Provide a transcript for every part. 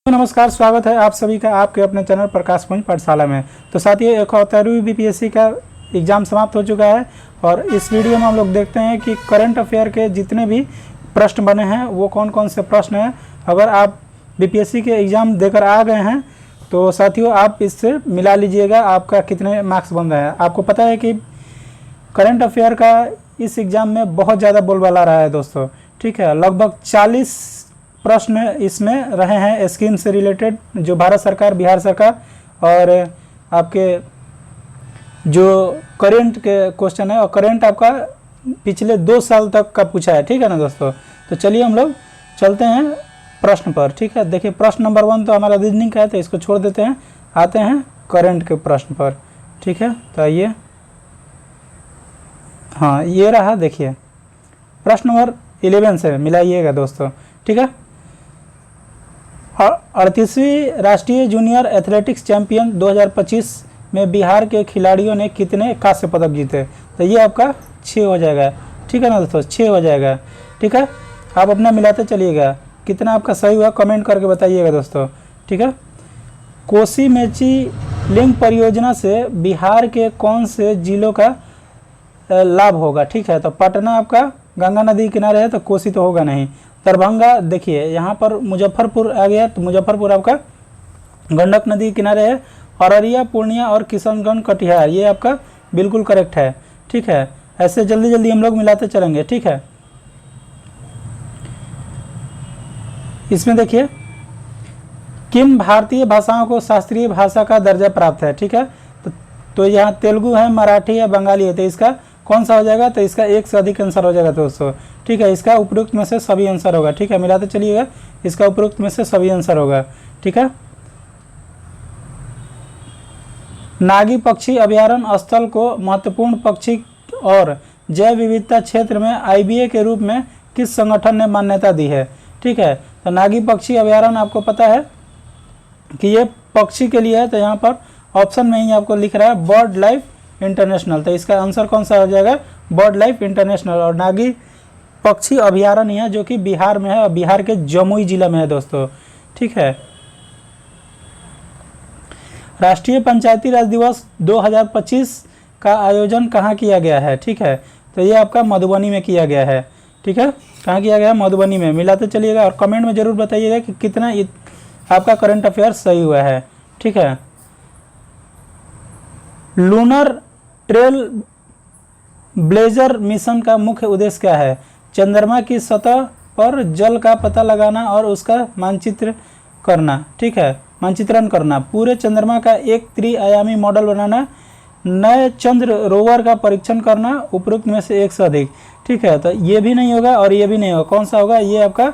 नमस्कार, स्वागत है आप सभी का आपके अपने चैनल प्रकाश पुंज पाठशाला में। तो साथियों, 71वीं बीपीएससी का एग्ज़ाम समाप्त हो चुका है और इस वीडियो में हम लोग देखते हैं कि करंट अफेयर के जितने भी प्रश्न बने हैं वो कौन कौन से प्रश्न हैं। अगर आप बीपीएससी के एग्ज़ाम देकर आ गए हैं तो साथियों आप इससे मिला लीजिएगा आपका कितने मार्क्स बन रहे हैं। आपको पता है कि करंट अफेयर का इस एग्ज़ाम में बहुत ज़्यादा बोलबाला रहा है दोस्तों, ठीक है। लगभग 40 प्रश्न इसमें रहे हैं स्कीम से रिलेटेड, जो भारत सरकार, बिहार सरकार और आपके जो करंट के क्वेश्चन है और करंट आपका पिछले 2 साल तक का पूछा है, ठीक है ना दोस्तों। तो चलिए हम लोग चलते हैं प्रश्न पर, ठीक है। देखिए प्रश्न नंबर 1 तो हमारा रीजनिंग का है तो इसको छोड़ देते हैं, आते हैं करंट के प्रश्न पर, ठीक है। तो आइए, हाँ ये रहा, देखिए प्रश्न नंबर 11 से मिलाइएगा दोस्तों, ठीक है। 38वीं राष्ट्रीय जूनियर एथलेटिक्स चैंपियन 2025 में बिहार के खिलाड़ियों ने कितने कांस्य पदक जीते? तो ये आपका 6 हो जाएगा, ठीक है ना दोस्तों, 6 हो जाएगा, ठीक है। आप अपना मिलाते चलिएगा, कितना आपका सही हुआ कमेंट करके बताइएगा दोस्तों, ठीक है। कोसी मेची लिंक परियोजना से बिहार के कौन से जिलों का लाभ होगा? ठीक है, तो पटना आपका गंगा नदी किनारे है तो कोसी तो होगा नहीं। दरभंगा, देखिए यहाँ पर मुजफ्फरपुर आ गया तो मुजफ्फरपुर आपका गंडक नदी किनारे है। अररिया, पूर्णिया और किशनगंज, कटिहार, ये आपका बिल्कुल करेक्ट है, ठीक है। ऐसे जल्दी जल्दी हम लोग मिलाते चलेंगे, ठीक है। इसमें देखिए किन भारतीय भाषाओं को शास्त्रीय भाषा का दर्जा प्राप्त है, ठीक है। तो यहाँ तेलुगु है, मराठी है, बंगाली है, तो इसका कौन सा हो जाएगा? तो इसका एक से अधिक आंसर हो जाएगा दोस्तों, ठीक है। इसका उपरोक्त में से सभी आंसर होगा, ठीक है। मिलाते चलिएगा, इसका उपरोक्त में से सभी आंसर होगा, ठीक है। नागी पक्षी अभयारण्य स्थल को महत्वपूर्ण पक्षी और जैव विविधता क्षेत्र में आईबीए के रूप में किस संगठन ने मान्यता दी है? ठीक है, तो नागी पक्षी अभयारण्य आपको पता है कि ये पक्षी के लिए है, तो यहाँ पर ऑप्शन में ही आपको लिख रहा है बर्ड लाइफ इंटरनेशनल, तो इसका आंसर कौन सा हो जाएगा? Bird life international. और नागी पक्षी अभयारण्य है जो कि बिहार में है और बिहार के जमुई जिला में है दोस्तों, ठीक है। राष्ट्रीय पंचायती राज दिवस 2025 का आयोजन कहाँ किया गया है? ठीक है, तो ये आपका मधुबनी में किया गया है, ठीक है। कहाँ किया गया है? मधुबनी में। मिलाते चलिएगा और कमेंट में जरूर बताइएगा कि कितना आपका करंट अफेयर सही हुआ है, ठीक है। लूनर ट्रेल ब्लेजर मिशन का मुख्य उद्देश्य क्या है? चंद्रमा की सतह पर जल का पता लगाना और उसका मानचित्र करना, ठीक है, मानचित्रण करना, पूरे चंद्रमा का एक त्रिआयामी मॉडल बनाना, नए चंद्र रोवर का परीक्षण करना, उपरोक्त में से एक से अधिक, ठीक है। तो ये भी नहीं होगा और ये भी नहीं होगा, कौन सा होगा? ये आपका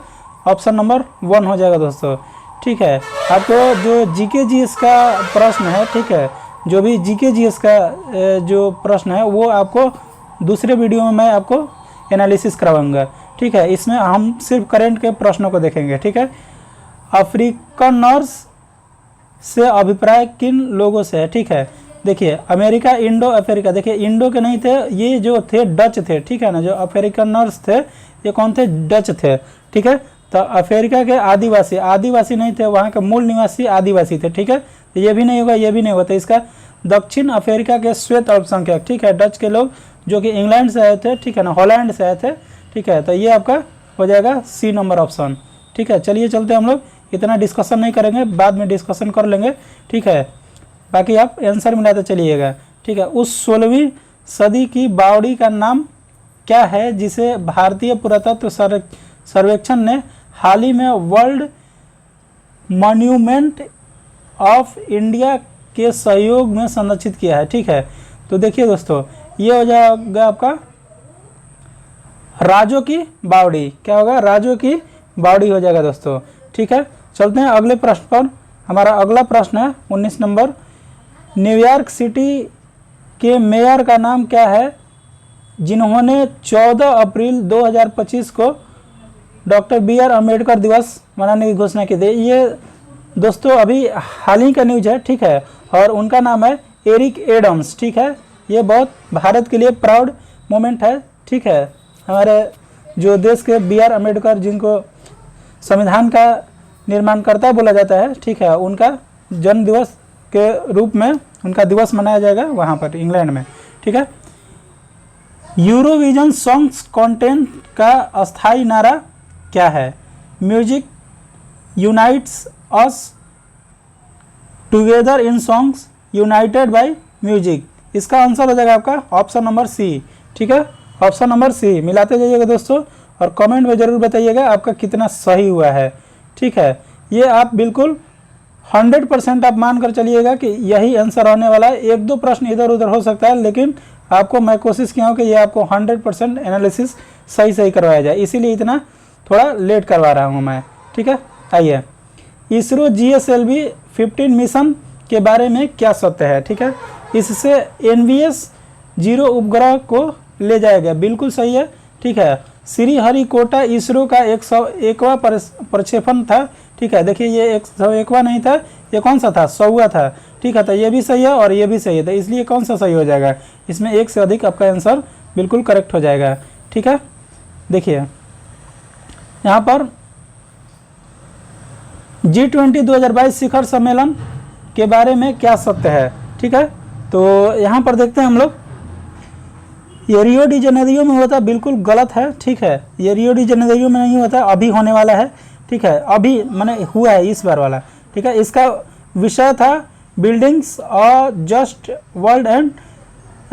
ऑप्शन नंबर 1 हो जाएगा दोस्तों, ठीक है। आपको जो जीके जीएस का प्रश्न है, ठीक है, जो भी जीके जीएस का जो प्रश्न है वो आपको दूसरे वीडियो में मैं आपको एनालिसिस करवाऊंगा, ठीक है। इसमें हम सिर्फ करंट के प्रश्नों को देखेंगे, ठीक है। अफ्रीकनर्स से अभिप्राय किन लोगों से है? ठीक है, देखिए अमेरिका, इंडो अफ्रीका, देखिए इंडो के नहीं थे, ये जो थे डच थे, ठीक है ना। जो अफ्रीकनर्स थे ये कौन थे? डच थे, ठीक है। तो अफ्रीका के आदिवासी, आदिवासी नहीं थे, वहाँ के मूल निवासी आदिवासी थे, ठीक है। तो ये भी नहीं होगा, ये भी नहीं होगा, तो इसका दक्षिण अफ्रीका के श्वेत अल्पसंख्यक, ठीक है, डच के लोग जो कि इंग्लैंड से आए थे, ठीक है ना, हॉलैंड से आए थे, ठीक है। तो ये आपका हो जाएगा सी नंबर ऑप्शन, ठीक है। चलिए चलते हम लोग, इतना डिस्कशन नहीं करेंगे, बाद में डिस्कशन कर लेंगे, ठीक है। बाकी आप आंसर मिलाते चलिएगा, ठीक है। उस 16वीं सदी की बावड़ी का नाम क्या है जिसे भारतीय पुरातत्व सर्वेक्षण ने हाल ही में वर्ल्ड मॉन्यूमेंट ऑफ इंडिया के सहयोग में संरक्षित किया है? ठीक है, तो देखिए दोस्तों ये हो जाएगा आपका राजो की बावड़ी, क्या होगा? राजो की बावड़ी हो जाएगा दोस्तों, ठीक है। चलते हैं अगले प्रश्न पर। हमारा अगला प्रश्न है 19 नंबर। न्यूयॉर्क सिटी के मेयर का नाम क्या है जिन्होंने 14 अप्रैल 2025 को डॉक्टर BR अम्बेडकर दिवस मनाने की घोषणा की थी? ये दोस्तों अभी हाल ही का न्यूज है, ठीक है, और उनका नाम है एरिक एडम्स, ठीक है। ये बहुत भारत के लिए प्राउड मोमेंट है, ठीक है। हमारे जो देश के BR अम्बेडकर, जिनको संविधान का निर्माणकर्ता बोला जाता है, ठीक है, उनका जन्म दिवस के रूप में उनका दिवस मनाया जाएगा वहाँ पर इंग्लैंड में, ठीक है। यूरोविजन सॉन्ग्स कॉन्टेंट का अस्थाई नारा क्या है? Music unites us together in songs United by music. इसका आंसर हो जाएगा आपका ऑप्शन नंबर सी, ठीक है, ऑप्शन नंबर सी। मिलाते जाइएगा दोस्तों और कमेंट में ज़रूर बताइएगा आपका कितना सही हुआ है, ठीक है। ये आप बिल्कुल 100% आप मान कर चलिएगा कि यही आंसर आने वाला है। एक दो प्रश्न इधर उधर हो सकता है, लेकिन आपको मैं कोशिश किया हूँ कि ये आपको 100% एनालिसिस सही करवाया जाए, इसीलिए इतना थोड़ा लेट करवा रहा हूँ मैं, ठीक है। आइए, इसरो GSLV 15 मिशन के बारे में क्या सत्य है, ठीक है। इससे NVS-0 उपग्रह को ले जाया गया, बिल्कुल सही है, ठीक है। श्रीहरिकोटा इसरो का 101वां प्रक्षेपण था, ठीक है। देखिए ये 101वां नहीं था, ये कौन सा था? 100वां था, ठीक है। तो ये भी सही है और ये भी सही है, तो इसलिए कौन सा सही हो जाएगा? इसमें एक से अधिक आपका आंसर बिल्कुल करेक्ट हो जाएगा, ठीक है। देखिए यहाँ पर G20 2022 शिखर सम्मेलन के बारे में क्या सत्य है, ठीक है। तो यहाँ पर देखते हैं हम लोग, ये रियो डी जेनेरियो में होता है, बिल्कुल गलत है, ठीक है। ये रियो डी जेनेरियो में नहीं होता, अभी होने वाला है, ठीक है, अभी मैंने हुआ है इस बार वाला, ठीक है। इसका विषय था बिल्डिंग्स और जस्ट वर्ल्ड एंड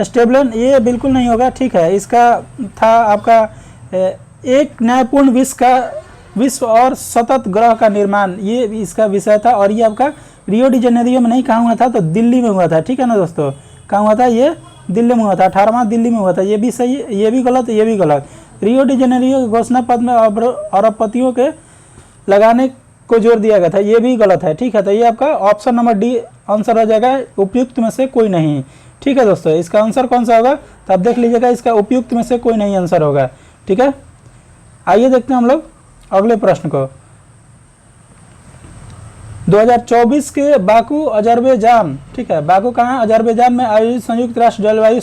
स्टेबलन, ये बिल्कुल नहीं होगा, ठीक है। इसका था आपका एक न्यायपूर्ण विश्व और सतत ग्रह का निर्माण, ये इसका विषय था। और ये आपका रियो डी जेनेरियो में नहीं कहाँ हुआ था, तो दिल्ली में हुआ था, ठीक है ना दोस्तों। कहाँ हुआ था? ये दिल्ली में हुआ था, 18वां दिल्ली में हुआ था। ये भी सही, ये भी गलत, ये भी गलत। रियो डी जेनेरियो घोषणा पत्र में अरबपतियों के लगाने को जोर दिया गया था, ये भी गलत है, ठीक है। तो ये आपका ऑप्शन नंबर डी आंसर हो जाएगा, उपयुक्त में से कोई नहीं, ठीक है दोस्तों। इसका आंसर कौन सा होगा तो आप देख लीजिएगा, इसका उपयुक्त में से कोई नहीं आंसर होगा, ठीक है। आइए देखते हैं हम लोग अगले प्रश्न को। 2024 के बाकू अजरबैजान, ठीक है, बाकू कहाँ? अजरबैजान में आयोजित संयुक्त राष्ट्र जलवायु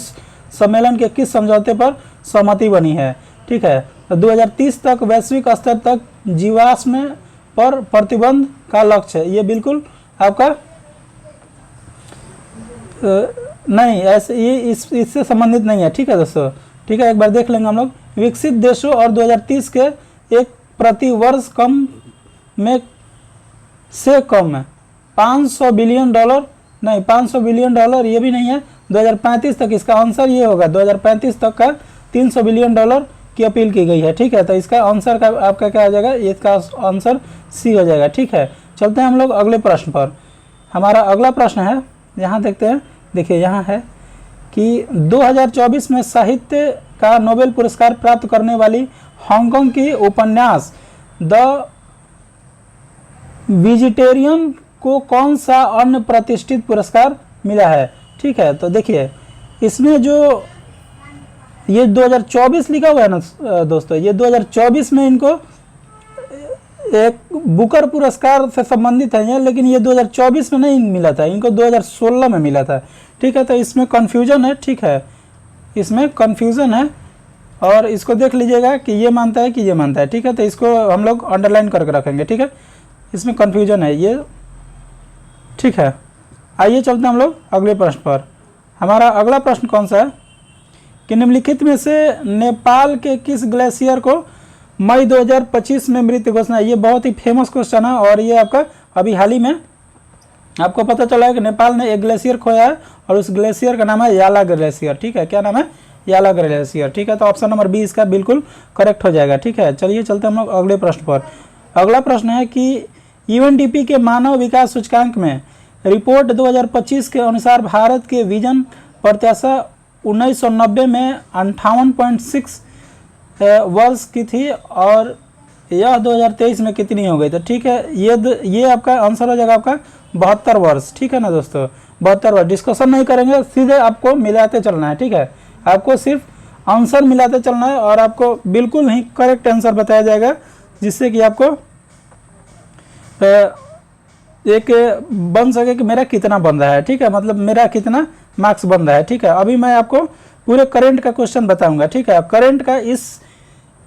सम्मेलन के किस समझौते पर सहमति बनी है, ठीक है। तो 2030 तक वैश्विक स्तर तक जीवाश्म पर प्रतिबंध का लक्ष्य है, ये बिल्कुल आपका नहीं, ऐसे ये इससे संबंधित नहीं है, ठीक है दोस्तों, ठीक है। एक बार देख लेंगे हम लोग। विकसित देशों और 2030 के एक प्रति वर्ष कम में से कम है 500 बिलियन डॉलर, नहीं 500 बिलियन डॉलर ये भी नहीं है। 2035 तक इसका आंसर ये होगा, 2035 तक का 300 बिलियन डॉलर की अपील की गई है, ठीक है। तो इसका आंसर का आपका क्या हो जाएगा? इसका आंसर सी हो जाएगा, ठीक है। चलते हैं हम लोग अगले प्रश्न पर। हमारा अगला प्रश्न है, यहाँ देखते हैं, देखिए यहाँ है कि 2024 में साहित्य का नोबेल पुरस्कार प्राप्त करने वाली हांगकांग की उपन्यास द वेजिटेरियन को कौन सा अन्य प्रतिष्ठित पुरस्कार मिला है, ठीक है। तो देखिए इसमें जो ये 2024 लिखा हुआ है ना दोस्तों, ये 2024 में इनको एक बुकर पुरस्कार से संबंधित है ये, लेकिन ये 2024 में नहीं मिला था, इनको 2016 में मिला था, ठीक है। तो इसमें कन्फ्यूजन है, ठीक है, इसमें कन्फ्यूजन है और इसको देख लीजिएगा कि ये मानता है कि ये मानता है, ठीक है। तो इसको हम लोग अंडरलाइन करके रखेंगे, ठीक है। इसमें कन्फ्यूजन है ये, ठीक है। आइए चलते हैं हम लोग अगले प्रश्न पर। हमारा अगला प्रश्न कौन सा है कि निम्नलिखित में से नेपाल के किस ग्लेशियर को मई 2025 में मृत घोषणा? ये बहुत ही फेमस क्वेश्चन है और ये आपका अभी हाल ही में आपको पता चला है कि नेपाल ने एक ग्लेशियर खोया है और उस ग्लेशियर का नाम है याला ग्लेशियर, ठीक है। क्या नाम है? याला ग्लेशियर, ठीक है। तो ऑप्शन नंबर बी इसका बिल्कुल करेक्ट हो जाएगा, ठीक है। चलिए चलते हैं हम लोग अगले प्रश्न पर। अगला प्रश्न है कि UNDP के मानव विकास सूचकांक में रिपोर्ट 2025 के अनुसार भारत के विजन प्रत्याशा 1990 में 58.6 वर्ष की थी और यह 2023 में कितनी हो गई? तो ठीक है, ये आपका आंसर हो जाएगा आपका 72 वर्ष, ठीक है ना दोस्तों, 72 वर्ष। डिस्कशन नहीं करेंगे, सीधे आपको मिलाते चलना है, ठीक है। आपको सिर्फ आंसर मिलाते चलना है और आपको बिल्कुल ही करेक्ट आंसर बताया जाएगा, जिससे कि आपको एक बन सके कि मेरा कितना बन रहा है, ठीक है, मतलब मेरा कितना मार्क्स बन रहा है, ठीक है। अभी मैं आपको पूरे करंट का क्वेश्चन बताऊंगा, ठीक है। करंट का इस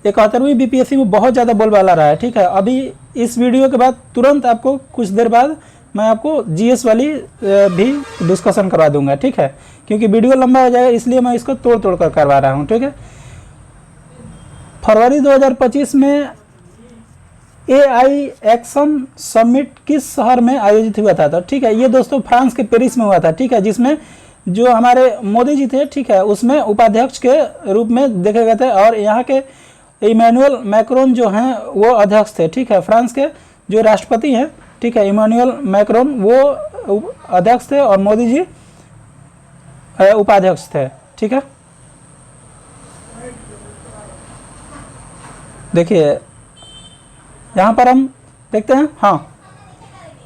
71वीं बीपीएससी में बहुत ज़्यादा बोलबाला रहा है, ठीक है। अभी इस वीडियो के बाद तुरंत आपको कुछ देर बाद मैं आपको जीएस वाली भी डिस्कशन करवा दूंगा, ठीक है, क्योंकि वीडियो लंबा हो जाएगा इसलिए मैं इसको तोड़ तोड़ कर करवा रहा हूँ, ठीक है। फरवरी 2025 में AI एक्शन समिट किस शहर में आयोजित हुआ था? तो ठीक है, ये दोस्तों फ्रांस के पेरिस में हुआ था, ठीक है, जिसमें जो हमारे मोदी जी थे, ठीक है, उसमें उपाध्यक्ष के रूप में देखे गए थे और यहाँ के इमैनुअल मैक्रोन जो हैं वो अध्यक्ष थे, ठीक है। फ्रांस के जो राष्ट्रपति हैं, ठीक है, इमैनुअल मैक्रोन वो अध्यक्ष थे और मोदी जी उपाध्यक्ष थे, ठीक है। देखिए यहाँ पर हम देखते हैं, हाँ,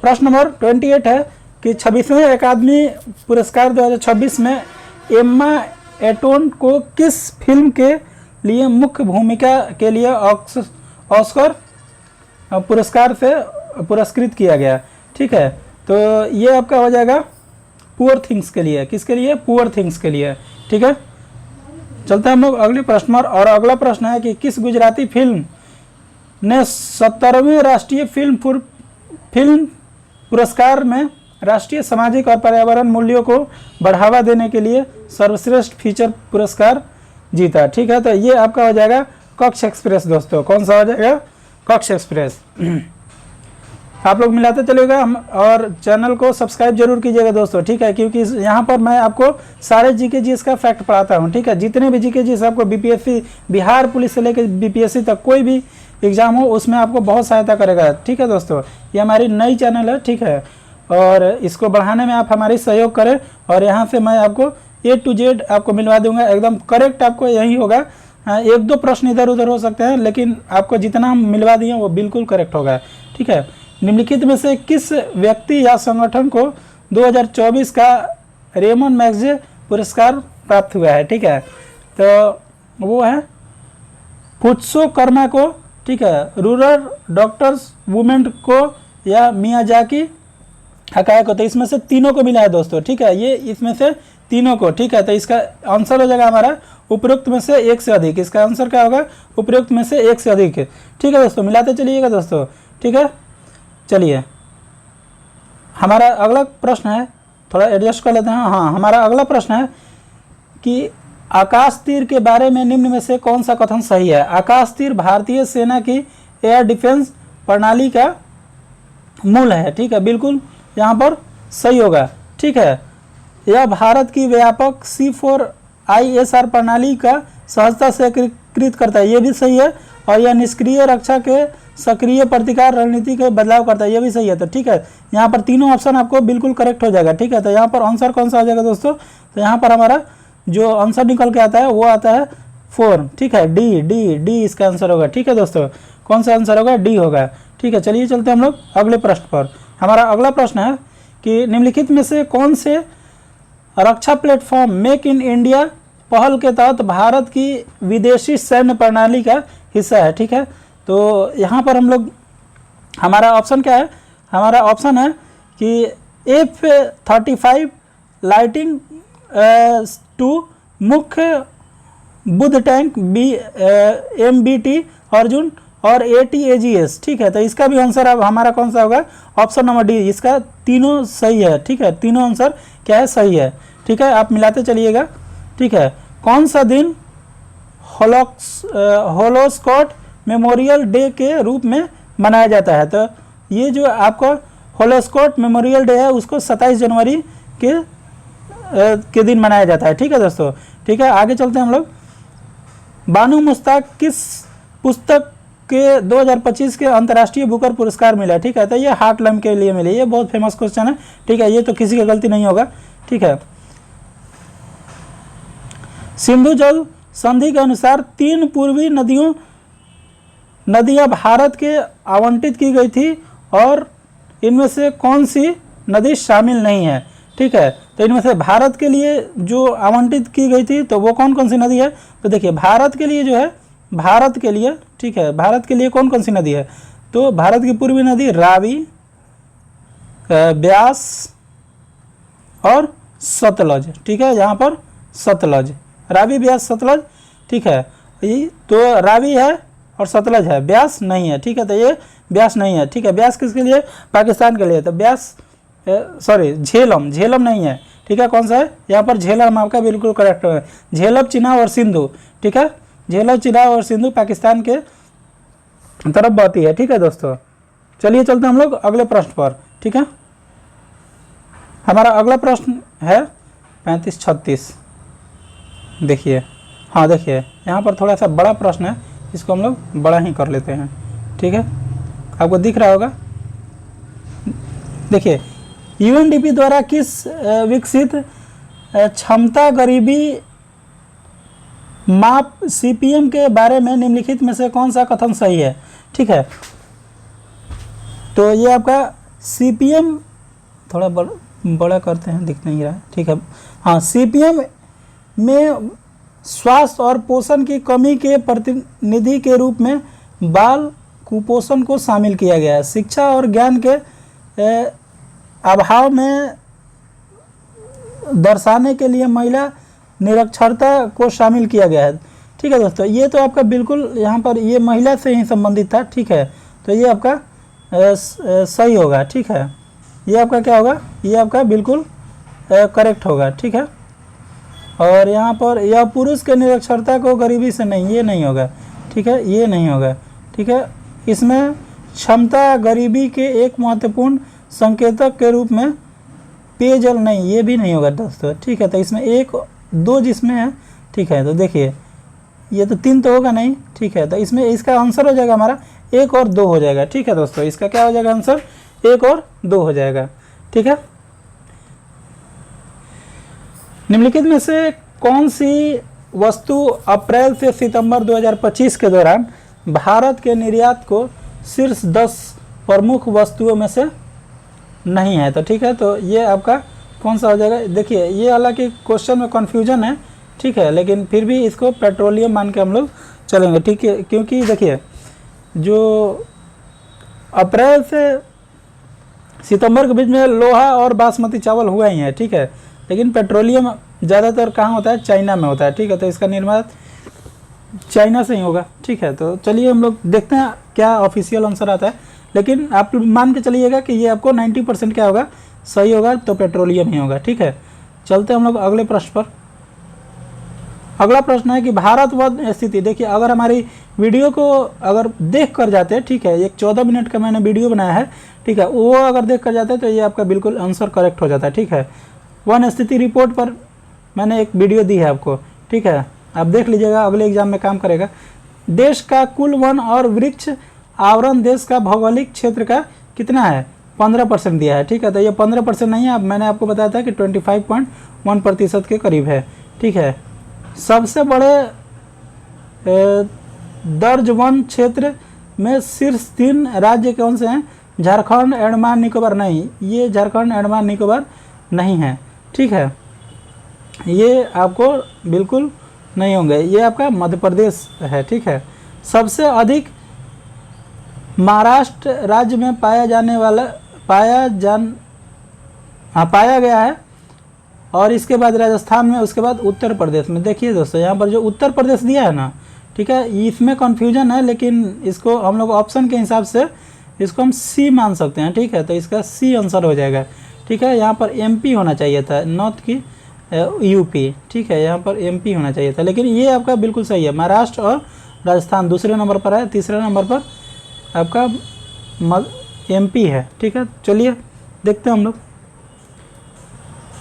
प्रश्न नंबर 28 है कि 26वें अकादमी पुरस्कार 2026 में एम्मा एटोन को किस फिल्म के लिए मुख्य भूमिका के लिए ऑस्कर पुरस्कार से पुरस्कृत किया गया, ठीक है। तो ये आपका हो जाएगा पुअर थिंग्स के लिए, किसके लिए? पुअर थिंग्स के लिए, ठीक है। चलते हैं हम लोग अगले प्रश्न पर, और अगला प्रश्न है कि किस गुजराती फिल्म ने 70वें राष्ट्रीय फिल्म पुरस्कार में राष्ट्रीय सामाजिक और पर्यावरण मूल्यों को बढ़ावा देने के लिए सर्वश्रेष्ठ फीचर पुरस्कार जीता, ठीक है। तो ये आपका हो जाएगा कक्ष एक्सप्रेस दोस्तों। कौन सा हो जाएगा? कक्ष एक्सप्रेस। आप लोग मिलाते चलेगा और चैनल को सब्सक्राइब जरूर कीजिएगा दोस्तों, ठीक है, क्योंकि यहाँ पर मैं आपको सारे जीके जीएस का फैक्ट पढ़ाता हूँ, ठीक है। जितने भी जीके जीएस आपको बीपीएससी, बिहार पुलिस से लेकर बीपीएससी तक कोई भी एग्जाम हो उसमें आपको बहुत सहायता करेगा, ठीक है दोस्तों। ये हमारी नई चैनल है, ठीक है, और इसको बढ़ाने में आप हमारी सहयोग करें और यहाँ से मैं आपको A to Z आपको मिलवा दूंगा, एकदम करेक्ट आपको यही होगा। एक दो प्रश्न इधर उधर हो सकते हैं लेकिन आपको जितना हम मिलवा दिए वो बिल्कुल करेक्ट होगा, ठीक है। निम्नलिखित में से किस व्यक्ति या संगठन को 2024 का रेमन मैगजे पुरस्कार प्राप्त हुआ है, ठीक है। तो वो है फुत्सो कर्मा को, ठीक है, रूरल डॉक्टर्स वुमेन को या मियाजाकी हकाया को। तो इसमें से तीनों को मिला है दोस्तों, ठीक है, ये इसमें से तीनों को, ठीक है। तो इसका आंसर हो जाएगा हमारा उपरोक्त में से एक से अधिक। इसका आंसर क्या होगा? उपरोक्त में से एक से अधिक, ठीक है दोस्तों। मिलाते चलिएगा दोस्तों, ठीक है। चलिए हमारा अगला प्रश्न है, थोड़ा एडजस्ट कर लेते हैं। हाँ, हमारा अगला प्रश्न है कि आकाश तीर के बारे में निम्न में से कौन सा कथन सही है? आकाश तीर भारतीय सेना की एयर डिफेंस प्रणाली का मूल है, ठीक है, बिल्कुल यहाँ पर सही होगा, ठीक है। यह भारत की व्यापक C4ISR प्रणाली का सहजता से एकीकृत करता है, ये भी सही है। और यह निष्क्रिय रक्षा के सक्रिय प्रतिकार रणनीति के बदलाव करता है, ये भी सही है। तो ठीक है, यहाँ पर तीनों ऑप्शन आपको बिल्कुल करेक्ट हो जाएगा, ठीक है। तो यहाँ पर आंसर कौन सा आ जाएगा दोस्तों? तो यहाँ पर हमारा जो आंसर निकल के आता है वो आता है 4, ठीक है, डी इसका आंसर होगा, ठीक है दोस्तों। कौन सा आंसर होगा? डी होगा, ठीक है। चलिए चलते हैं हम लोग अगले प्रश्न पर। हमारा अगला प्रश्न है कि निम्नलिखित में से कौन से रक्षा प्लेटफॉर्म मेक इन इंडिया पहल के तहत भारत की विदेशी सैन्य प्रणाली का हिस्सा है, ठीक है। तो यहाँ पर हम लोग, हमारा ऑप्शन क्या है? हमारा ऑप्शन है कि F-35 लाइटिंग 2 मुख्य बुध टैंक MBT अर्जुन और ATAGS, ठीक है। तो इसका भी आंसर अब हमारा कौन सा होगा? Option number D. इसका तीनों सही है, ठीक है, तीनों आंसर क्या है? सही है, ठीक है। आप मिलाते चलिएगा, ठीक है। कौन सा दिन होलोस्कॉट मेमोरियल डे के रूप में मनाया जाता है? तो ये जो आपको होलोस्कॉट मेमोरियल डे है उसको 27 जनवरी के दिन मनाया जाता है, ठीक है दोस्तों, ठीक है। आगे चलते हैं हम लोग। बानू मुश्ताक किस पुस्तक के 2025 के अंतर्राष्ट्रीय बुकर पुरस्कार मिला, ठीक है। तो ये हार्ट लम के लिए मिले, ये बहुत फेमस क्वेश्चन है, ठीक है, ये तो किसी की गलती नहीं होगा, ठीक है। सिंधु जल संधि के अनुसार 3 पूर्वी नदियां भारत के आवंटित की गई थी और इनमें से कौन सी नदी शामिल नहीं है, ठीक है। तो इनमें से भारत के लिए जो आवंटित की गई थी तो वो कौन कौन सी नदी है? तो देखिए भारत के लिए जो है, भारत के लिए, ठीक है, भारत के लिए कौन कौन सी नदी है? तो भारत की पूर्वी नदी रावी, ब्यास और सतलज, ठीक है। यहाँ पर सतलज, रावी, ब्यास, सतलज, ठीक है। तो रावी है और सतलज है, ब्यास नहीं है, ठीक है। तो ये ब्यास नहीं है, ठीक है। ब्यास किसके लिए? पाकिस्तान के लिए। तो ब्यास सॉरी झेलम, झेलम नहीं है, ठीक है। कौन सा है यहाँ पर? झेलम आपका बिल्कुल करेक्ट है। झेलम, चिनाब और सिंधु, ठीक है। झेलम, चिनाब और सिंधु पाकिस्तान के तरफ बहती है, ठीक है दोस्तों। चलिए चलते हैं हम लोग अगले प्रश्न पर, ठीक है। हमारा अगला प्रश्न है 35-36। देखिए, हाँ देखिए यहाँ पर थोड़ा सा बड़ा प्रश्न है, इसको हम लोग बड़ा ही कर लेते हैं, ठीक है। आपको दिख रहा होगा। देखिए, यूएनडीपी द्वारा किस विकसित क्षमता गरीबी माप सीपीएम के बारे में निम्नलिखित में से कौन सा कथन सही है, ठीक है। तो ये आपका सीपीएम, थोड़ा बड़ा करते हैं, दिख नहीं रहा है, ठीक है। हाँ, सीपीएम में स्वास्थ्य और पोषण की कमी के प्रतिनिधि के रूप में बाल कुपोषण को शामिल किया गया है। शिक्षा और ज्ञान के अभाव में दर्शाने के लिए महिला निरक्षरता को शामिल किया गया है, ठीक है दोस्तों। ये तो आपका बिल्कुल यहाँ पर ये महिला से ही संबंधित था, ठीक है। तो ये आपका सही होगा, ठीक है। ये आपका क्या होगा? ये आपका बिल्कुल करेक्ट होगा, ठीक है। और यहाँ पर यह पुरुष के निरक्षरता को गरीबी से नहीं, ये नहीं होगा, ठीक है। ये नहीं होगा, ठीक है। इसमें क्षमता गरीबी के एक महत्वपूर्ण संकेतक के रूप में पेयजल नहीं, ये भी नहीं होगा दोस्तों, ठीक है। तो इसमें 1-2 जिसमें है, ठीक है। तो देखिए, ये तो 3 तो होगा नहीं, ठीक है। तो इसमें इसका आंसर हो जाएगा हमारा 1 और 2 हो जाएगा, ठीक है दोस्तों। इसका क्या हो जाएगा आंसर? 1 और 2 हो जाएगा, ठीक है। निम्नलिखित में से कौन सी वस्तु अप्रैल से सितंबर 2025 के दौरान भारत के निर्यात को शीर्ष 10 प्रमुख वस्तुओं में से नहीं है? तो ठीक है, तो ये आपका कौन सा हो जाएगा? देखिए, ये हालांकि क्वेश्चन में कन्फ्यूजन है, ठीक है, लेकिन फिर भी इसको पेट्रोलियम मान के हम लोग चलेंगे, ठीक है। क्योंकि देखिए, जो अप्रैल से सितंबर के बीच में लोहा और बासमती चावल हुआ ही है, ठीक है। लेकिन पेट्रोलियम ज़्यादातर कहाँ होता है? चाइना में होता है, ठीक है। तो इसका निर्माण चाइना से ही होगा, ठीक है। तो चलिए हम लोग देखते हैं क्या ऑफिशियल आंसर आता है, लेकिन आप मान के चलिएगा कि ये आपको 90% क्या होगा? सही होगा, तो पेट्रोलियम ही होगा, ठीक है। चलते हम लोग अगले प्रश्न पर। अगला प्रश्न है कि भारत व स्थिति। देखिए, अगर हमारी वीडियो को अगर देख कर जाते हैं, ठीक है, एक 14 मिनट का मैंने वीडियो बनाया है, ठीक है, वो अगर देख कर जाते हैं तो ये आपका बिल्कुल आंसर करेक्ट हो जाता है, ठीक है। वन स्थिति रिपोर्ट पर मैंने एक वीडियो दी है आपको, ठीक है, आप देख लीजिएगा, अगले एग्जाम में काम करेगा। देश का कुल वन और वृक्ष आवरण देश का भौगोलिक क्षेत्र का कितना है? 15% दिया है, ठीक है। तो ये 15% नहीं है, अब मैंने आपको बताया था कि 25.1% के करीब है, ठीक है। सबसे बड़े दर्ज वन क्षेत्र में शीर्ष 3 राज्य कौन से हैं? झारखंड, अंडमान निकोबार नहीं, ये झारखंड अंडमान निकोबार नहीं है, ठीक है। ये आपको बिल्कुल नहीं होंगे, ये आपका मध्य प्रदेश है, ठीक है। सबसे अधिक महाराष्ट्र राज्य में पाया गया है, और इसके बाद राजस्थान में, उसके बाद उत्तर प्रदेश में। देखिए दोस्तों, यहाँ पर जो उत्तर प्रदेश दिया है ना, ठीक है, इसमें कन्फ्यूजन है, लेकिन इसको हम लोग ऑप्शन के हिसाब से इसको हम सी मान सकते हैं, ठीक है। तो इसका सी आंसर हो जाएगा, ठीक है। यहाँ पर एमपी होना चाहिए था, नॉर्थ की यूपी, ठीक है, यहाँ पर एमपी होना चाहिए था, लेकिन ये आपका बिल्कुल सही है। महाराष्ट्र और राजस्थान दूसरे नंबर पर है, तीसरे नंबर पर आपका एमपी है, ठीक है। चलिए देखते हैं हम लोग।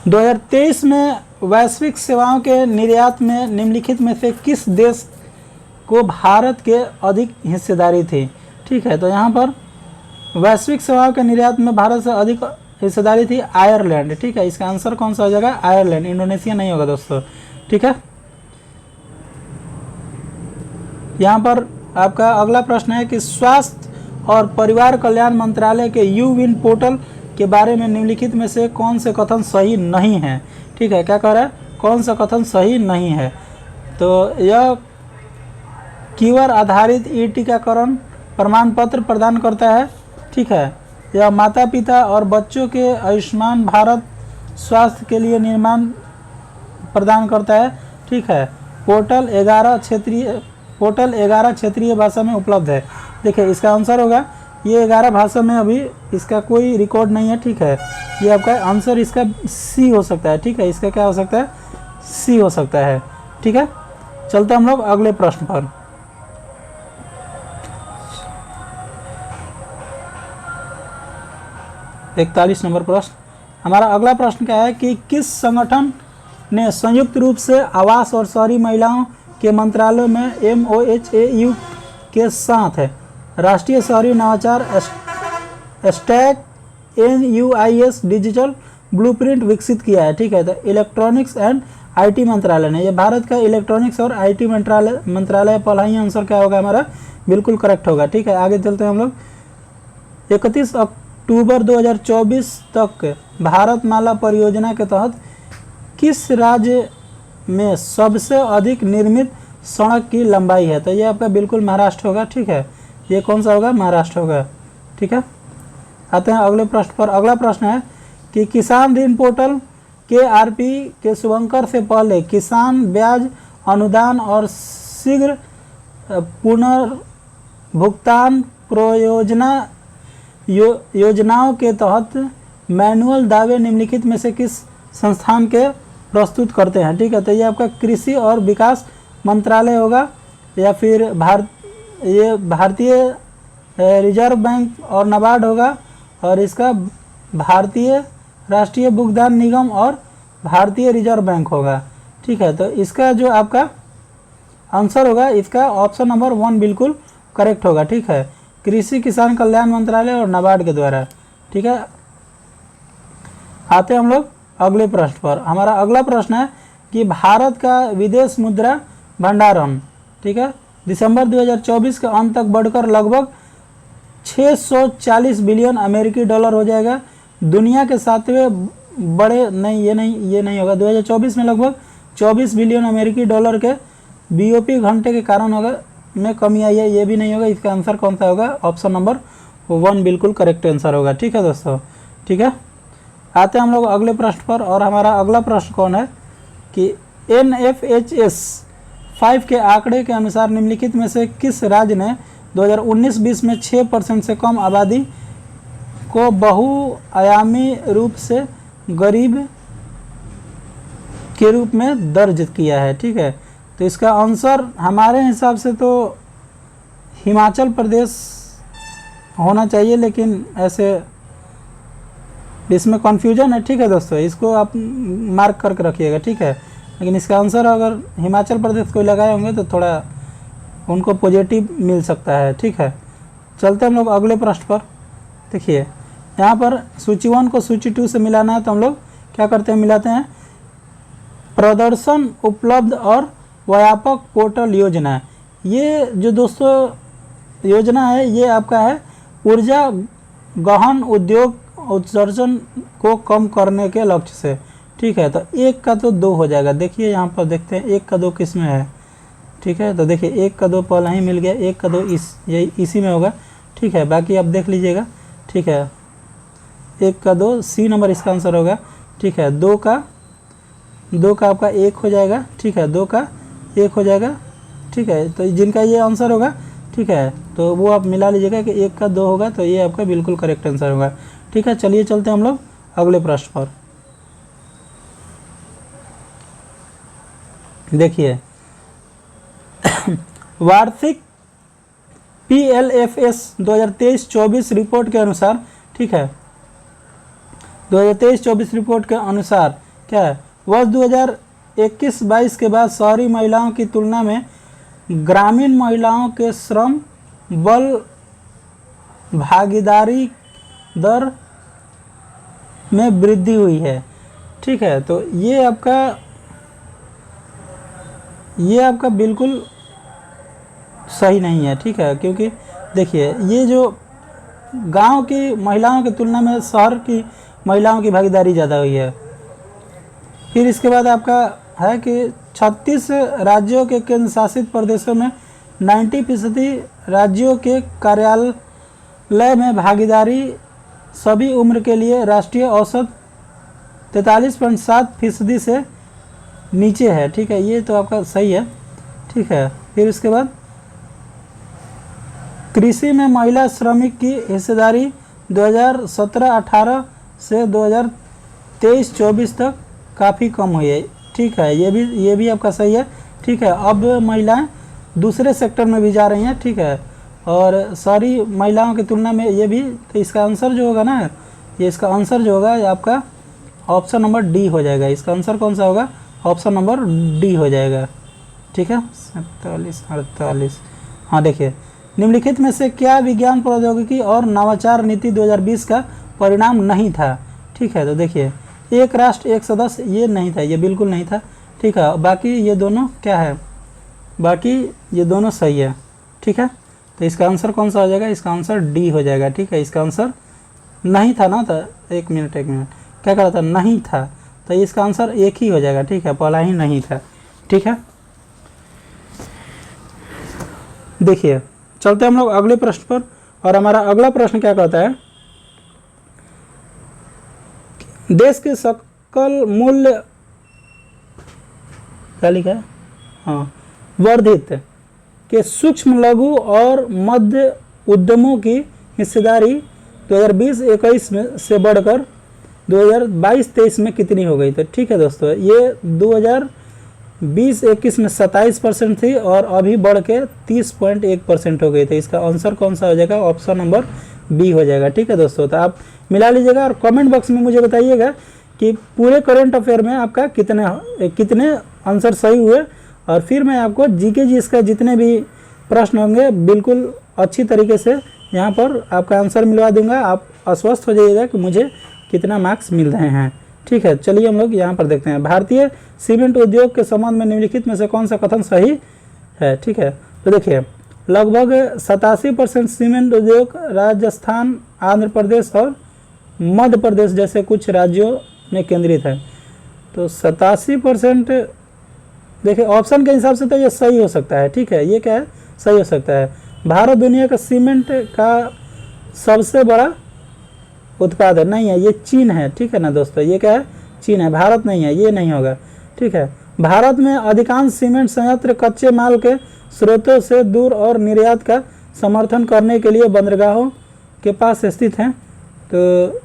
2023 में वैश्विक सेवाओं के निर्यात में निम्नलिखित में से किस देश को भारत के अधिक हिस्सेदारी थी? ठीक है, तो यहाँ पर वैश्विक सेवाओं के निर्यात में भारत से अधिक हिस्सेदारी थी आयरलैंड, ठीक है। इसका आंसर कौन सा हो जाएगा? आयरलैंड, इंडोनेशिया नहीं होगा दोस्तों, ठीक है। यहाँ पर आपका अगला प्रश्न है कि स्वास्थ्य और परिवार कल्याण मंत्रालय के यू-विन पोर्टल के बारे में निम्नलिखित में से कौन से कथन सही नहीं है? ठीक है, क्या कह रहा है? कौन सा कथन सही नहीं है? तो यह कीवर आधारित ई टीकाकरण प्रमाण पत्र प्रदान करता है, ठीक है। यह माता पिता और बच्चों के आयुष्मान भारत स्वास्थ्य के लिए निर्माण प्रदान करता है, ठीक है। पोर्टल 11 क्षेत्रीय पोर्टल 11 क्षेत्रीय भाषा में उपलब्ध है। देखिए इसका आंसर होगा ये 11 भाषा में अभी इसका कोई रिकॉर्ड नहीं है, ठीक है। ये आपका आंसर इसका सी हो सकता है, ठीक है। इसका क्या हो सकता है, सी हो सकता है, ठीक है। चलते हम लोग अगले प्रश्न पर। इकतालीस नंबर प्रश्न। हमारा अगला प्रश्न क्या है कि किस संगठन ने संयुक्त रूप से आवास और शहरी महिलाओं के मंत्रालय में MOHAU के साथ है राष्ट्रीय शहरी नवाचार स्टैक NUIS डिजिटल ब्लूप्रिंट विकसित किया है, ठीक है। तो इलेक्ट्रॉनिक्स एंड IT मंत्रालय ने, ये भारत का इलेक्ट्रॉनिक्स और IT मंत्रालय पहला ही आंसर क्या होगा हमारा, बिल्कुल करेक्ट होगा, ठीक है। आगे चलते हैं हम लोग। 31 अक्टूबर 2024 तक भारतमाला परियोजना के तहत किस राज्य में सबसे अधिक निर्मित सड़क की लंबाई है, तो ये आपका बिल्कुल महाराष्ट्र होगा, ठीक है। ये कौन सा होगा, महाराष्ट्र होगा, ठीक है। आते हैं अगले प्रश्न पर। अगला प्रश्न है कि किसान ऋण पोर्टल KRP के शुभारंभ से पहले किसान ब्याज अनुदान और शीघ्र पुनर्भुगतान योजनाओं के तहत मैनुअल दावे निम्नलिखित में से किस संस्थान के प्रस्तुत करते हैं, ठीक है। तो ये आपका कृषि और विकास मंत्रालय होगा, या फिर ये भारतीय रिजर्व बैंक और नाबार्ड होगा, और इसका भारतीय राष्ट्रीय भुगतान निगम और भारतीय रिजर्व बैंक होगा, ठीक है। तो इसका जो आपका आंसर होगा इसका ऑप्शन नंबर 1 बिल्कुल करेक्ट होगा, ठीक है। कृषि किसान कल्याण मंत्रालय और नाबार्ड के द्वारा, ठीक है। आते हम लोग अगले प्रश्न पर। हमारा अगला प्रश्न है कि भारत का विदेश मुद्रा भंडारण, ठीक है, दिसंबर 2024 के अंत तक बढ़कर लगभग 640 बिलियन अमेरिकी डॉलर हो जाएगा। दुनिया के 7वें बड़े ये नहीं होगा। 2024 में लगभग 24 बिलियन अमेरिकी डॉलर के BOP घंटे के कारण होगा में कमी आई है, ये भी नहीं होगा। इसका आंसर कौन सा होगा, ऑप्शन नंबर 1 बिल्कुल करेक्ट आंसर होगा, ठीक है दोस्तों, ठीक है। आते हैं हम लोग अगले प्रश्न पर, और हमारा अगला प्रश्न कौन है कि NFHS 5 के आंकड़े के अनुसार निम्नलिखित में से किस राज्य ने 2019-20 में 6% से कम आबादी को बहुआयामी रूप से गरीब के रूप में दर्ज किया है, ठीक है। तो इसका आंसर हमारे हिसाब से तो हिमाचल प्रदेश होना चाहिए, लेकिन ऐसे इसमें कन्फ्यूजन है, ठीक है दोस्तों। इसको आप मार्क करके रखिएगा, ठीक है। लेकिन इसका आंसर अगर हिमाचल प्रदेश कोई लगाए होंगे तो थोड़ा उनको पॉजिटिव मिल सकता है, ठीक है। चलते हम लोग अगले प्रश्न पर। देखिए यहाँ पर सूची 1 को सूची 2 से मिलाना है, तो हम लोग क्या करते हैं, मिलाते हैं। प्रदर्शन उपलब्ध और व्यापक पोर्टल योजना, ये जो दोस्तों योजना है ये आपका है ऊर्जा गहन उद्योग उत्सर्जन को कम करने के लक्ष्य से, ठीक है। तो 1 का तो 2 हो जाएगा। देखिए यहाँ पर देखते हैं 1 का 2 किस में है, ठीक है। तो देखिए 1 का 2 पहला ही मिल गया, 1 का 2 इसी में होगा, ठीक है। बाकी आप देख लीजिएगा, ठीक है। 1 का 2 C नंबर इसका आंसर होगा, ठीक है। 2 का आपका 1 हो जाएगा, ठीक है। 2 का 1 हो जाएगा, ठीक है। तो जिनका ये आंसर होगा, ठीक है, तो वो आप मिला लीजिएगा कि 1 का 2 होगा, तो ये आपका बिल्कुल करेक्ट आंसर होगा, ठीक है। चलिए चलते हैं हम लोग अगले प्रश्न पर। देखिए वार्षिक PLFS 2023-24 रिपोर्ट के अनुसार, ठीक है, 2023-24 रिपोर्ट के अनुसार क्या है, वर्ष 2021-22 के बाद शहरी महिलाओं की तुलना में ग्रामीण महिलाओं के श्रम बल भागीदारी दर में वृद्धि हुई है, ठीक है। तो ये आपका बिल्कुल सही नहीं है, ठीक है। क्योंकि देखिए ये जो गांव की महिलाओं की तुलना में शहर की महिलाओं की भागीदारी ज़्यादा हुई है। फिर इसके बाद आपका है कि 36 राज्यों के केंद्र शासित प्रदेशों में 90% राज्यों के कार्यालय में भागीदारी सभी उम्र के लिए राष्ट्रीय औसत 43.7% से नीचे है, ठीक है। ये तो आपका सही है, ठीक है। फिर इसके बाद कृषि में महिला श्रमिक की हिस्सेदारी 2017-18 से 2023-24 तक काफ़ी कम हुई है। ठीक है, ये भी आपका सही है। ठीक है, अब महिलाएं दूसरे सेक्टर में भी जा रही हैं। ठीक है, और सारी महिलाओं की तुलना में ये भी, तो इसका आंसर जो होगा ना, ये इसका आंसर जो होगा ये आपका ऑप्शन नंबर डी हो जाएगा। इसका आंसर कौन सा होगा? ऑप्शन नंबर डी हो जाएगा। ठीक है, 47-48। हाँ देखिए, निम्नलिखित में से क्या विज्ञान प्रौद्योगिकी और नवाचार नीति 2020 का परिणाम नहीं था? ठीक है, तो देखिए, एक राष्ट्र एक सदस्य, ये नहीं था, ये बिल्कुल नहीं था। ठीक है, बाकी ये दोनों क्या है? बाकी ये दोनों सही है। ठीक है, तो इसका आंसर कौन सा हो जाएगा? इसका आंसर डी हो जाएगा। ठीक है, इसका आंसर नहीं था ना, था। एक मिनट क्या कहा था? नहीं था, तो इसका आंसर एक ही हो जाएगा। ठीक है, पहला ही नहीं था। ठीक है, देखिए चलते हम लोग अगले प्रश्न पर, और हमारा अगला प्रश्न क्या कहता है? देश के सकल मूल्य क्या लिखा है? हाँ, वर्धित के सूक्ष्म लघु और मध्य उद्यमों की हिस्सेदारी 2020-21 में से बढ़कर 2022-23 में कितनी हो गई? तो ठीक है दोस्तों, ये 2020-21 में 27% थी और अभी बढ़ के 30.1% हो गई थी। इसका आंसर कौन सा हो जाएगा? ऑप्शन नंबर बी हो जाएगा। ठीक है दोस्तों, तो आप मिला लीजिएगा और कमेंट बॉक्स में मुझे बताइएगा कि पूरे करंट अफेयर में आपका कितने आंसर सही हुए, और फिर मैं आपको जीके जी इसका जितने भी प्रश्न होंगे बिल्कुल अच्छी तरीके से यहाँ पर आपका आंसर मिलवा दूंगा। आप आश्वस्त हो जाइएगा कि मुझे कितना मार्क्स मिल रहे हैं। ठीक है, चलिए हम लोग यहाँ पर देखते हैं। भारतीय सीमेंट उद्योग के संबंध में निम्नलिखित में से कौन सा कथन सही है? ठीक है, तो देखिए, लगभग 87% सीमेंट उद्योग राजस्थान, आंध्र प्रदेश और मध्य प्रदेश जैसे कुछ राज्यों में केंद्रित है। तो 87%, देखिए ऑप्शन के हिसाब से तो ये सही हो सकता है। ठीक है, ये क्या है? सही हो सकता है। भारत दुनिया का सीमेंट का सबसे बड़ा उत्पादक नहीं है, ये चीन है। ठीक है ना दोस्तों, ये क्या है? चीन है, भारत नहीं है, ये नहीं होगा। ठीक है, भारत में अधिकांश सीमेंट संयंत्र कच्चे माल के स्रोतों से दूर और निर्यात का समर्थन करने के लिए बंदरगाहों के पास स्थित हैं। तो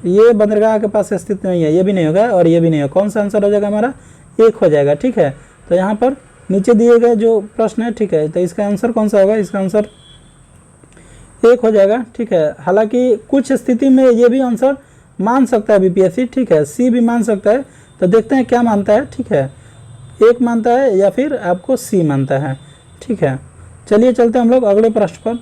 ये बंदरगाह के पास स्थित नहीं है, ये भी नहीं होगा और ये भी नहीं होगा। कौन सा आंसर हो जाएगा हमारा? एक हो जाएगा। ठीक है, तो यहाँ पर नीचे दिए गए जो प्रश्न है, ठीक है, तो इसका आंसर कौन सा होगा? इसका आंसर एक हो जाएगा। ठीक है, हालांकि कुछ स्थिति में ये भी आंसर मान सकता है बीपीएससी। ठीक है, सी भी मान सकता है, तो देखते हैं क्या मानता है। ठीक है, एक मानता है या फिर आपको सी मानता है। ठीक है, चलिए चलते हैं हम लोग अगले प्रश्न पर।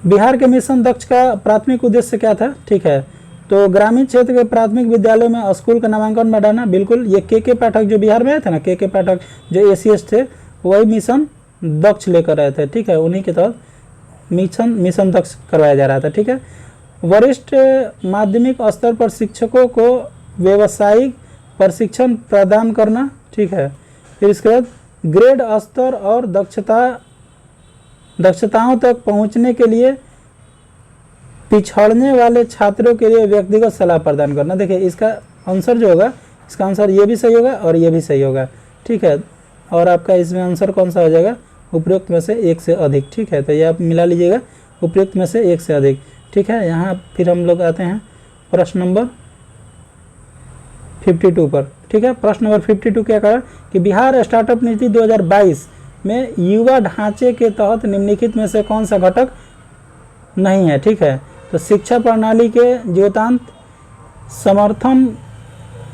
बिहार के मिशन दक्ष का प्राथमिक उद्देश्य क्या था? ठीक है, तो ग्रामीण क्षेत्र के प्राथमिक विद्यालय में स्कूल का नामांकन बढ़ाना। बिल्कुल, ये के पाठक जो बिहार में आए थे ना, के पाठक जो एसीएस थे, वही मिशन दक्ष लेकर आए थे। ठीक है, उन्हीं के तहत मिशन दक्ष करवाया जा रहा था। ठीक है, वरिष्ठ माध्यमिक स्तर पर शिक्षकों को व्यावसायिक प्रशिक्षण प्रदान करना। ठीक है, फिर इसके बाद ग्रेड स्तर और दक्षताओं तक पहुंचने के लिए पिछड़ने वाले छात्रों के लिए व्यक्तिगत सलाह प्रदान करना। देखिए, इसका आंसर जो होगा, इसका आंसर ये भी सही होगा और ये भी सही होगा। ठीक है, और आपका इसमें आंसर कौन सा हो जाएगा? उपयुक्त में से एक से अधिक। ठीक है, तो ये आप मिला लीजिएगा, उपयुक्त में से एक से अधिक। ठीक है, यहाँ फिर हम लोग आते हैं प्रश्न नंबर 52 पर। ठीक है, प्रश्न नंबर 52 क्या कहा कि बिहार स्टार्टअप नीति 2022 में युवा ढांचे के तहत निम्नलिखित में से कौन सा घटक नहीं है? ठीक है, तो शिक्षा प्रणाली के जीवंत समर्थन,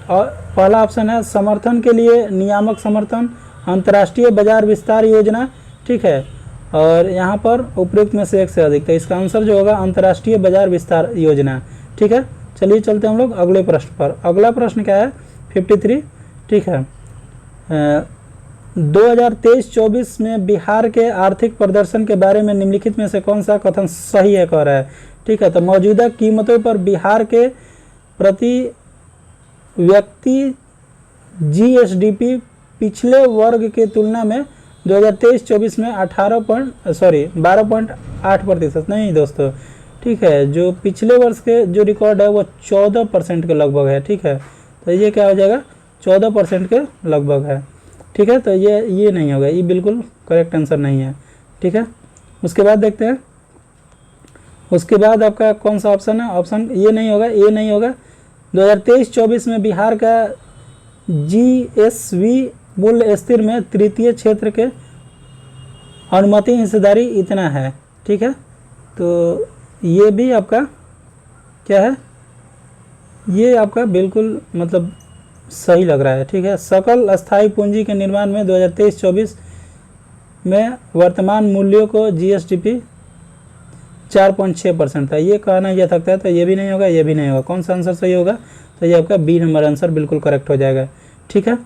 और पहला ऑप्शन है समर्थन के लिए नियामक समर्थन, अंतर्राष्ट्रीय बाजार विस्तार योजना। ठीक है, और यहाँ पर उपयुक्त में से एक से अधिक, तो इसका आंसर जो होगा अंतर्राष्ट्रीय बाजार विस्तार योजना। ठीक है, चलिए चलते हम लोग अगले प्रश्न पर। अगला प्रश्न क्या है? 53। ठीक है, 2023-24 में बिहार के आर्थिक प्रदर्शन के बारे में निम्नलिखित में से कौन सा कथन सही है कह रहा है? ठीक है, तो मौजूदा कीमतों पर बिहार के प्रति व्यक्ति जीएसडीपी पिछले वर्ग के तुलना में 2023-24 में 12.8% नहीं दोस्तों। ठीक है, जो पिछले वर्ष के जो रिकॉर्ड है वो 14% के लगभग है। ठीक है, तो ये क्या हो जाएगा? 14% के लगभग है। ठीक है, तो ये नहीं होगा, ये बिल्कुल करेक्ट आंसर नहीं है। ठीक है, उसके बाद देखते हैं, उसके बाद आपका कौन सा ऑप्शन है, ऑप्शन ये नहीं होगा, ए नहीं होगा। 2023-24 में बिहार का जीएसवी मूल्य स्थिर में तृतीय क्षेत्र के अनुमति हिस्सेदारी इतना है, ठीक है। तो ये भी आपका क्या है, ये आपका बिल्कुल मतलब सही लग रहा है, ठीक है। सकल अस्थायी पूंजी के निर्माण में 2023-24 में वर्तमान मूल्यों को जीएसडीपी 4.6% था, ये कहना जा सकता है। तो ये भी नहीं होगा, ये भी नहीं होगा। कौन सा आंसर सही होगा, तो ये आपका बी नंबर आंसर बिल्कुल करेक्ट हो जाएगा, ठीक है।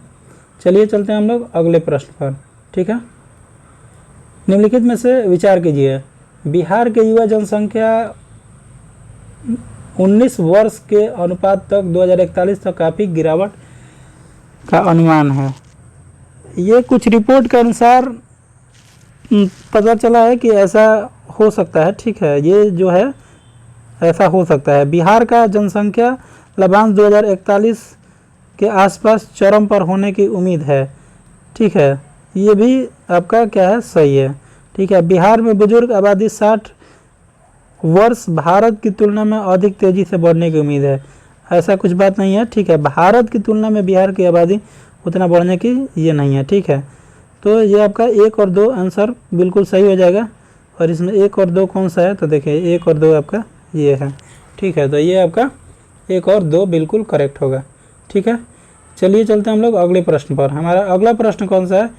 चलिए चलते हैं हम लोग अगले प्रश्न पर, ठीक है। निम्नलिखित में से विचार कीजिए, बिहार के युवा जनसंख्या 19 वर्ष के अनुपात तक 2041 तक काफ़ी गिरावट का अनुमान है। ये कुछ रिपोर्ट के अनुसार पता चला है कि ऐसा हो सकता है, ठीक है। ये जो है ऐसा हो सकता है। बिहार का जनसंख्या लभांश 2041 के आसपास चरम पर होने की उम्मीद है, ठीक है। ये भी आपका क्या है, सही है, ठीक है। बिहार में बुजुर्ग आबादी 60 वर्ष भारत की तुलना में अधिक तेज़ी से बढ़ने की उम्मीद है, ऐसा कुछ बात नहीं है, ठीक है। भारत की तुलना में बिहार की आबादी उतना बढ़ने की ये नहीं है, ठीक है। तो ये आपका 1 और 2 आंसर बिल्कुल सही हो जाएगा। और इसमें 1 और 2 कौन सा है, तो देखिए 1 और 2 आपका ये है, ठीक है। तो ये आपका 1 और 2 बिल्कुल करेक्ट होगा, ठीक है। चलिए चलते हैं हम लोग अगले प्रश्न पर। हमारा अगला प्रश्न कौन सा है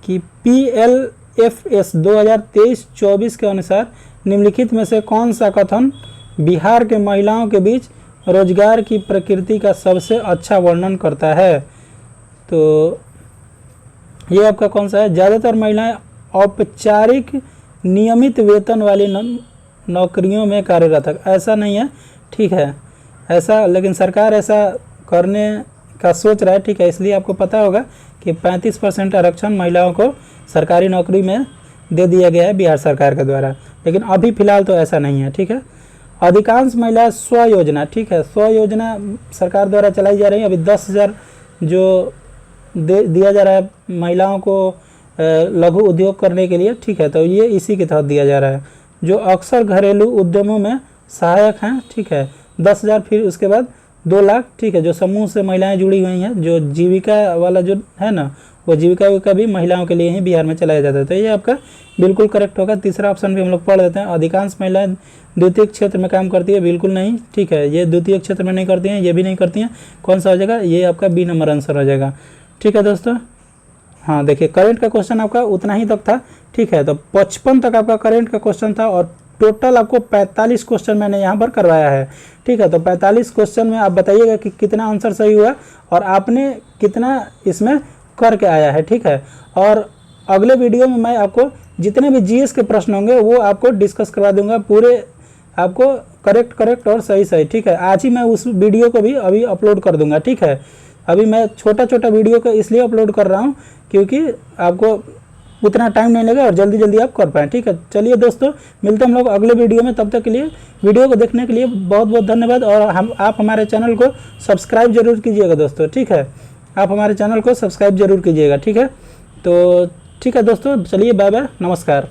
कि PLFS 2023-24 के अनुसार निम्नलिखित में से कौन सा कथन बिहार के महिलाओं के बीच रोजगार की प्रकृति का सबसे अच्छा वर्णन करता है। तो ये आपका कौन सा है, ज़्यादातर महिलाएं औपचारिक नियमित वेतन वाली नौकरियों में कार्यरत है, ऐसा नहीं है, ठीक है। ऐसा लेकिन सरकार ऐसा करने का सोच रहा है, ठीक है। इसलिए आपको पता होगा कि 35% आरक्षण महिलाओं को सरकारी नौकरी में दे दिया गया है बिहार सरकार के द्वारा, लेकिन अभी फ़िलहाल तो ऐसा नहीं है, ठीक है। अधिकांश महिलाएं स्व योजना, ठीक है, स्व योजना सरकार द्वारा चलाई जा रही है। अभी 10,000 जो दिया जा रहा है महिलाओं को लघु उद्योग करने के लिए, ठीक है। तो ये इसी के तहत दिया जा रहा है, जो अक्सर घरेलू उद्यमों में सहायक हैं, ठीक है। 10,000, फिर उसके बाद 2 लाख, ठीक है, जो समूह से महिलाएं जुड़ी हुई हैं, जो जीविका वाला जो है ना, वो जीविका का भी महिलाओं के लिए ही बिहार में चलाया जाता है। तो ये आपका बिल्कुल करेक्ट होगा। तीसरा ऑप्शन भी हम लोग पढ़ देते हैं, अधिकांश महिलाएं द्वितीय क्षेत्र में काम करती है, बिल्कुल नहीं, ठीक है। ये द्वितीय क्षेत्र में नहीं करती हैं, ये भी नहीं करती हैं। कौन सा हो जाएगा, ये आपका बी नंबर आंसर हो जाएगा, ठीक है दोस्तों। हाँ देखिए, करेंट का क्वेश्चन आपका उतना ही तक था, ठीक है। तो 55 तक आपका करेंट का क्वेश्चन था और टोटल आपको 45 क्वेश्चन मैंने यहाँ पर करवाया है, ठीक है। तो 45 क्वेश्चन में आप बताइएगा कि कितना आंसर सही हुआ और आपने कितना इसमें करके आया है, ठीक है। और अगले वीडियो में मैं आपको जितने भी जीएस के प्रश्न होंगे वो आपको डिस्कस करवा दूंगा, पूरे आपको करेक्ट और सही, ठीक है। आज ही मैं उस वीडियो को भी अभी अपलोड कर दूंगा, ठीक है। अभी मैं छोटा वीडियो को इसलिए अपलोड कर रहा हूँ क्योंकि आपको उतना टाइम नहीं लगेगा और जल्दी आप कर पाएँ, ठीक है। चलिए दोस्तों, मिलते हैं हम लोग अगले वीडियो में। तब तक के लिए वीडियो को देखने के लिए बहुत धन्यवाद। और आप हमारे चैनल को सब्सक्राइब जरूर कीजिएगा दोस्तों, ठीक है। आप हमारे चैनल को सब्सक्राइब जरूर कीजिएगा, ठीक है। तो ठीक है दोस्तों, चलिए बाय बाय, नमस्कार।